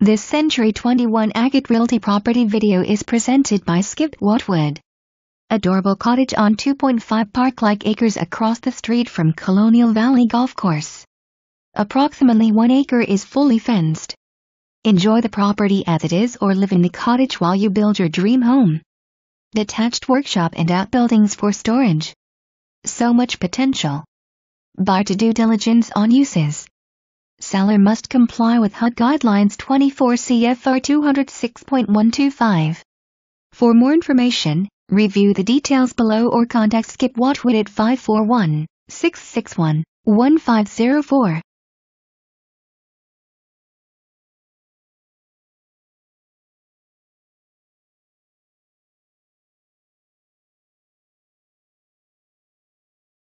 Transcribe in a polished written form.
This Century 21 Agate Realty property video is presented by Skip Watwood. Adorable cottage on 2.5 park-like acres across the street from Colonial Valley Golf Course. Approximately 1 acre is fully fenced. Enjoy the property as it is or live in the cottage while you build your dream home. Detached workshop and outbuildings for storage. So much potential. Buyer to due diligence on uses. Seller must comply with HUD Guidelines 24 CFR 206.125. For more information, review the details below or contact Skip Watwood at 541-661-1504.